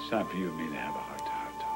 It's time for you and me to have a heart-to-heart talk.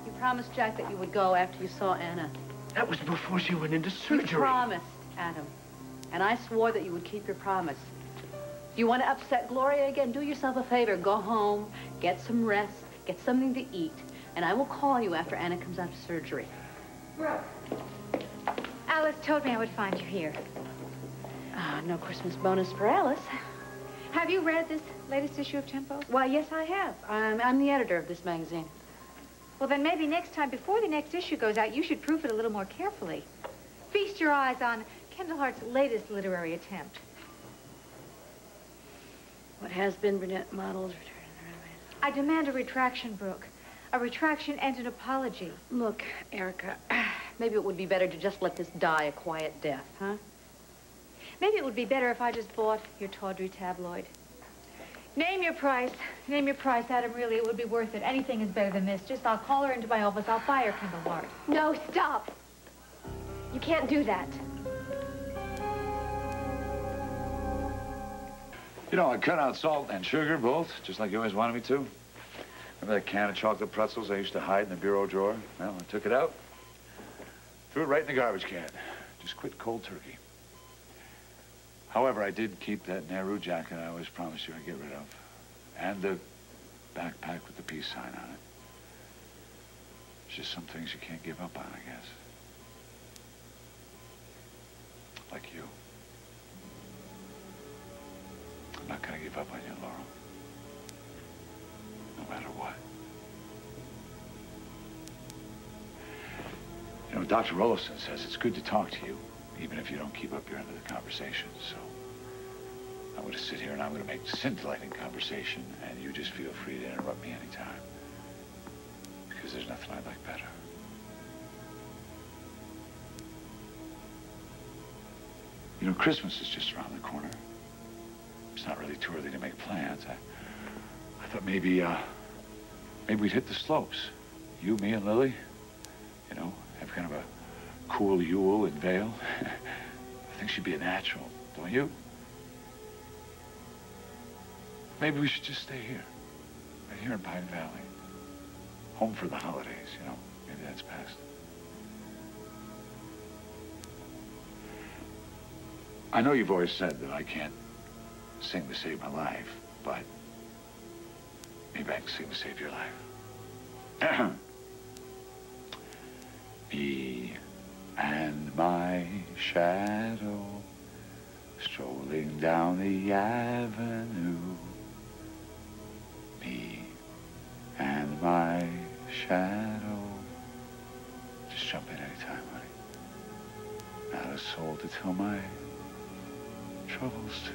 You promised, Jack, that you would go after you saw Anna. That was before she went into surgery. You promised, Adam. And I swore that you would keep your promise. If you want to upset Gloria again, do yourself a favor. Go home, get some rest, get something to eat, and I will call you after Anna comes out of surgery. Brooke. Alice told me I would find you here. No Christmas bonus for Alice. Have you read this latest issue of Tempo? Why, yes, I have. I'm the editor of this magazine. Well, then maybe next time, before the next issue goes out, you should proof it a little more carefully. Feast your eyes on Kendall Hart's latest literary attempt. What has been brunette models return to their ways. I demand a retraction, Brooke. A retraction and an apology. Look, Erica, maybe it would be better to just let this die a quiet death, huh? Maybe it would be better if I just bought your tawdry tabloid. Name your price. Name your price, Adam. Really, it would be worth it. Anything is better than this. Just, I'll call her into my office. I'll fire Kendall Hart. No, stop. You can't do that. You know, I cut out salt and sugar, both, just like you always wanted me to. Remember that can of chocolate pretzels I used to hide in the bureau drawer? Well, I took it out, threw it right in the garbage can. Just quit cold turkey. However, I did keep that Nehru jacket I always promised you I'd get rid of. And the backpack with the peace sign on it. It's just some things you can't give up on, I guess. Like you. I'm not gonna give up on you, Laurel. No matter what. You know, Dr. Rollison says it's good to talk to you, even if you don't keep up your end of the conversation. So I'm going to sit here and I'm going to make scintillating conversation, and you just feel free to interrupt me anytime. Because there's nothing I'd like better. You know, Christmas is just around the corner. It's not really too early to make plans. I thought maybe we'd hit the slopes. You, me, and Lily. You know, have kind of a cool Yule in Vale. I think she'd be a natural, don't you? Maybe we should just stay here. Right here in Pine Valley. Home for the holidays, you know. Maybe that's best. I know you've always said that I can't sing to save my life, but maybe I can sing to save your life. Me and my shadow strolling down the avenue. Me and my shadow. Just jump in anytime, honey. Not a soul to tell my troubles to.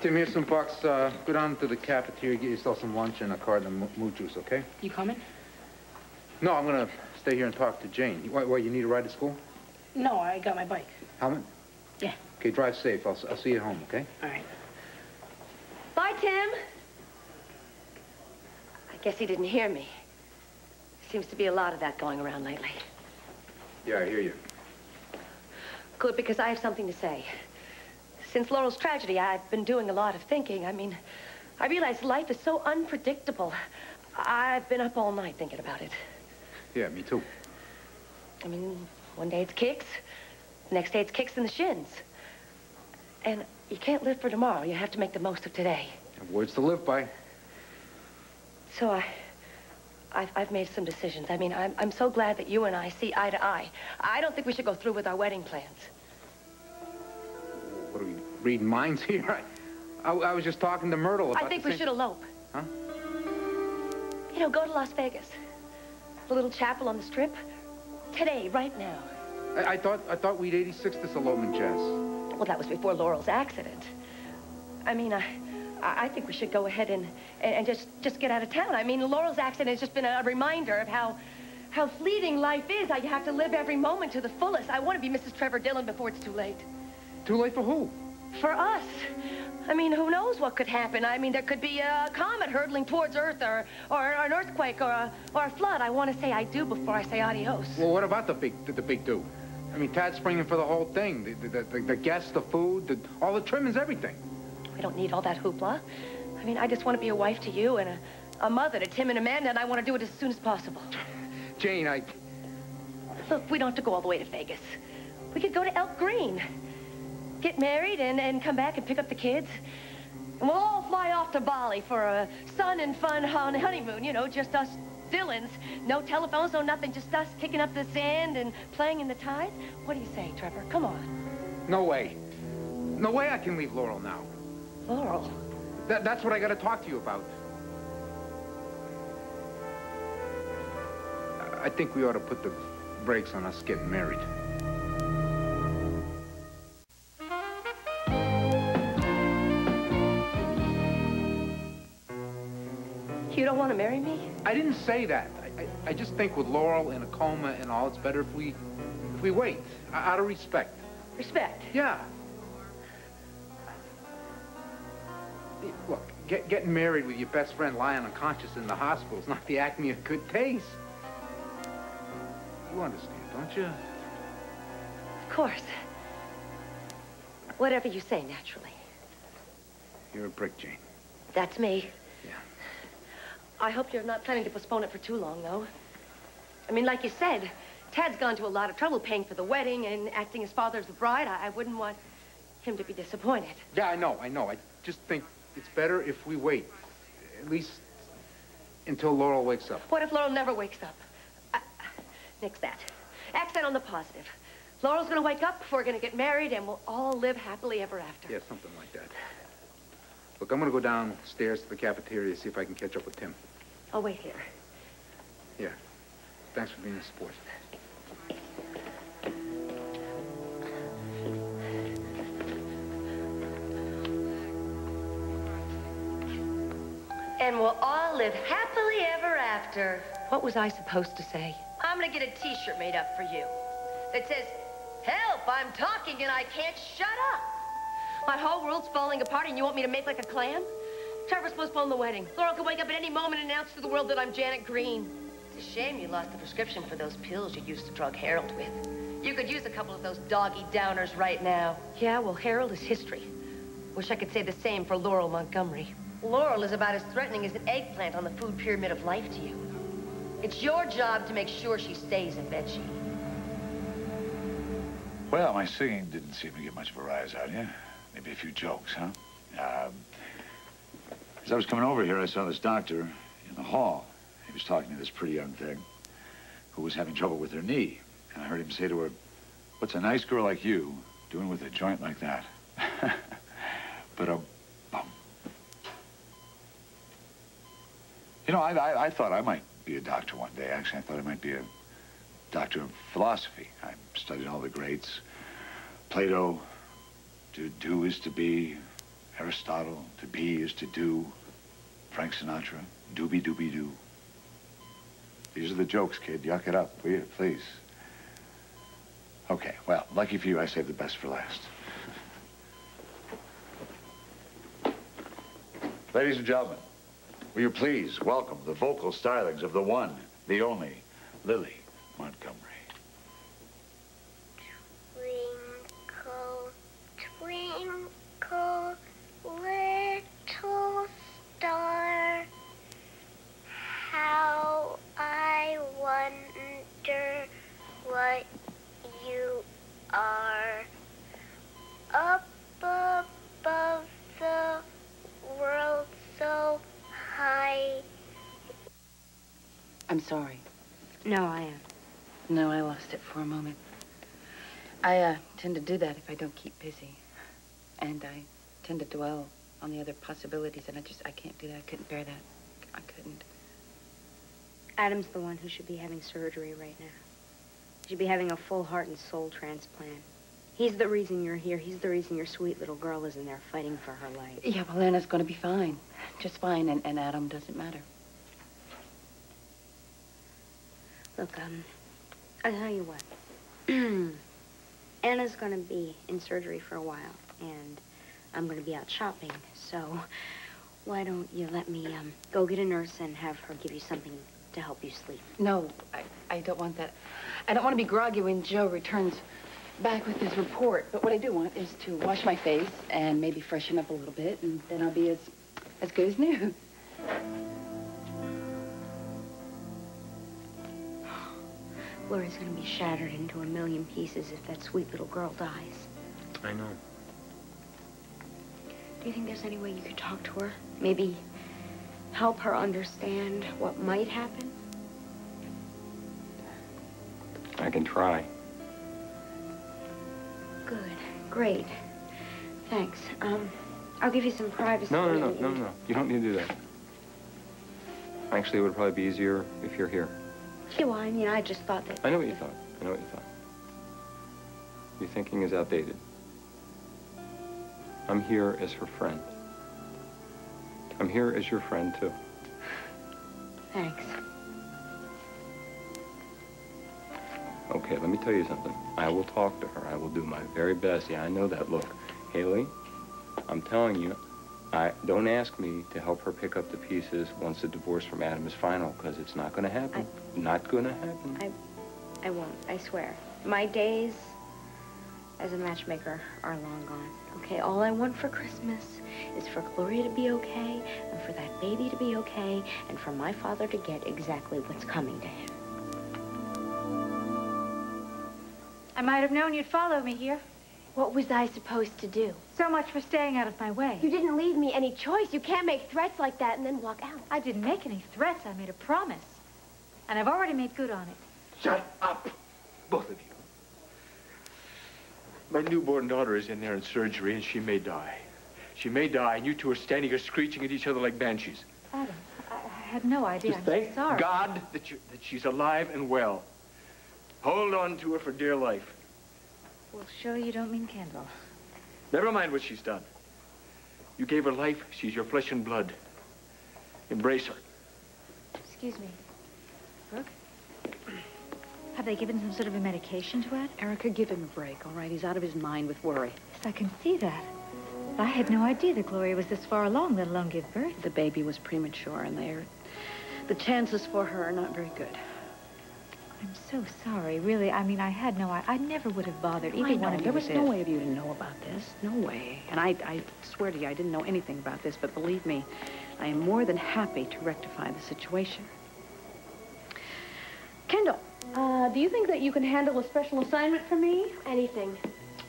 Tim, here's some bucks. Go down to the cafeteria, get yourself some lunch and a carton of mood juice, okay? You coming? No, I'm gonna stay here and talk to Jane. What, you need a ride to school? No, I got my bike. Helmet? Yeah. Okay, drive safe. I'll see you at home, okay? All right. Bye, Tim. I guess he didn't hear me. Seems to be a lot of that going around lately. Yeah, I hear you. Good, because I have something to say. Since Laurel's tragedy, I've been doing a lot of thinking. I mean, I realize life is so unpredictable. I've been up all night thinking about it. Yeah, me too. I mean, One day it's kicks, the next day it's kicks in the shins. And you can't live for tomorrow. You have to make the most of today. Words to live by. So I've made some decisions. I mean, I'm so glad that you and I see eye to eye. I don't think we should go through with our wedding plans. What are we, reading minds here? I was just talking to Myrtle about I think we should elope. Huh? You know, go to Las Vegas. The little chapel on the Strip. Today, right now. I thought we'd 86 this elopement, Jess. Well, that was before Laurel's accident. I mean, I think we should go ahead and just get out of town. I mean, Laurel's accident has just been a reminder of how fleeting life is, how you have to live every moment to the fullest. I want to be Mrs. Trevor Dillon before it's too late. Too late for who? For us. I mean, who knows what could happen? I mean, there could be a comet hurtling towards Earth or an earthquake or a flood. I want to say I do before I say adios. Well, what about the big do? I mean, Tad's springing for the whole thing. The guests, the food, all the trimmings, everything. We don't need all that hoopla. I mean, I just want to be a wife to you and a mother to Tim and Amanda, and I want to do it as soon as possible. Jane, Look, we don't have to go all the way to Vegas. We could go to Elk Green. Get married and come back and pick up the kids. And we'll all fly off to Bali for a sun and fun honeymoon, you know, just us Dillons. No telephones, no nothing, just us kicking up the sand and playing in the tide. What do you say, Trevor? Come on. No way. No way I can leave Laurel now. Laurel? That's what I got to talk to you about. I think we ought to put the brakes on us getting married. You don't want to marry me? I didn't say that. I just think with Laurel in a coma and all, it's better if we wait, out of respect. Respect? Yeah. Look, getting married with your best friend lying unconscious in the hospital is not the acme of good taste. You understand, don't you? Of course. Whatever you say, naturally. You're a brick, Jane. That's me. Yeah. I hope you're not planning to postpone it for too long, though. I mean, like you said, Tad's gone to a lot of trouble paying for the wedding and acting as father as the bride. I wouldn't want him to be disappointed. Yeah, I know. I just think it's better if we wait. At least until Laurel wakes up. What if Laurel never wakes up? Nix that. Accent on the positive. Laurel's gonna wake up, we're gonna get married, and we'll all live happily ever after. Yeah, something like that. Look, I'm gonna go downstairs to the cafeteria, see if I can catch up with Tim. I'll wait here. Yeah. Thanks for being a sport. And we'll all live happily ever after. What was I supposed to say? I'm gonna get a t-shirt made up for you that says, "Help, I'm talking and I can't shut up." My whole world's falling apart and you want me to make like a clam? Trevor's postponed the wedding. Laurel could wake up at any moment and announce to the world that I'm Janet Green. It's a shame you lost the prescription for those pills you used to drug Harold with. You could use a couple of those doggy downers right now. Yeah, well, Harold is history. Wish I could say the same for Laurel Montgomery. Laurel is about as threatening as an eggplant on the food pyramid of life to you. It's your job to make sure she stays a veggie. Well, my singing didn't seem to get much of a rise out of you. Maybe a few jokes, huh? As I was coming over here, I saw this doctor in the hall. He was talking to this pretty young thing who was having trouble with her knee. And I heard him say to her, "What's a nice girl like you doing with a joint like that?" But bum. You know, I thought I might be a doctor one day. Actually, I thought I might be a doctor of philosophy. I studied all the greats. Plato, to do is to be. Aristotle, to be is to do. Frank Sinatra, doobie-doobie-doo. These are the jokes, kid. Yuck it up, will you, please? Okay, well, lucky for you, I saved the best for last. Ladies and gentlemen, will you please welcome the vocal stylings of the one, the only, Lily Montgomery. Twinkle, twinkle, little star, how I wonder what sorry. No, I am. No, I lost it for a moment. I tend to do that if I don't keep busy. And I tend to dwell on the other possibilities, and I can't do that. I couldn't bear that. I couldn't. Adam's the one who should be having surgery right now. He should be having a full heart and soul transplant. He's the reason you're here. He's the reason your sweet little girl is in there fighting for her life. Yeah, well, Anna's going to be fine. Just fine, and Adam doesn't matter. Look, I'll tell you what. Anna's gonna be in surgery for a while, and I'm gonna be out shopping, so why don't you let me, go get a nurse and have her give you something to help you sleep? No, I don't want that. I don't want to be groggy when Joe returns back with his report, but what I do want is to wash my face and maybe freshen up a little bit, and then I'll be as good as new. Gloria's gonna be shattered into a million pieces if that sweet little girl dies. I know. Do you think there's any way you could talk to her? Maybe help her understand what might happen? I can try. Good. Great. Thanks. I'll give you some privacy. No. You don't need to do that. Actually, it would probably be easier if you're here. Yeah, well, I mean, I just thought that... I know what you thought. Your thinking is outdated. I'm here as her friend. I'm here as your friend, too. Thanks. Okay, let me tell you something. I will talk to her. I will do my very best. Yeah, I know that. Look, Haley, I'm telling you, don't ask me to help her pick up the pieces once the divorce from Adam is final, because it's not going to happen. Not going to happen. I won't, I swear. My days as a matchmaker are long gone. Okay, all I want for Christmas is for Gloria to be okay, and for that baby to be okay, and for my father to get exactly what's coming to him. I might have known you'd follow me here. What was I supposed to do? So much for staying out of my way. You didn't leave me any choice. You can't make threats like that and then walk out. I didn't make any threats. I made a promise. And I've already made good on it. Shut up, both of you. My newborn daughter is in there in surgery, and she may die. She may die, and you two are standing here screeching at each other like banshees. Adam, I had no idea. Just thank I'm sorry. God that she's alive and well. Hold on to her for dear life. Well, surely you don't mean Kendall. Never mind what she's done. You gave her life. She's your flesh and blood. Embrace her. Excuse me. Brooke? Have they given some sort of a medication to Ed? Erica, give him a break, all right? He's out of his mind with worry. Yes, I can see that. But I had no idea that Gloria was this far along, let alone give birth. The baby was premature, and the chances for her are not very good. I'm so sorry, really. I mean, I had no idea. I never would have bothered either one of you. There was with no this. way of you to know about this. No way. And I swear to you, I didn't know anything about this, but believe me, I am more than happy to rectify the situation. Kendall, do you think that you can handle a special assignment for me? Anything.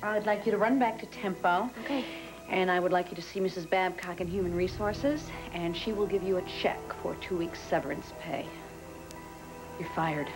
I'd like you to run back to Tempo. Okay. And I would like you to see Mrs. Babcock in Human Resources, and she will give you a check for 2 weeks severance pay. You're fired.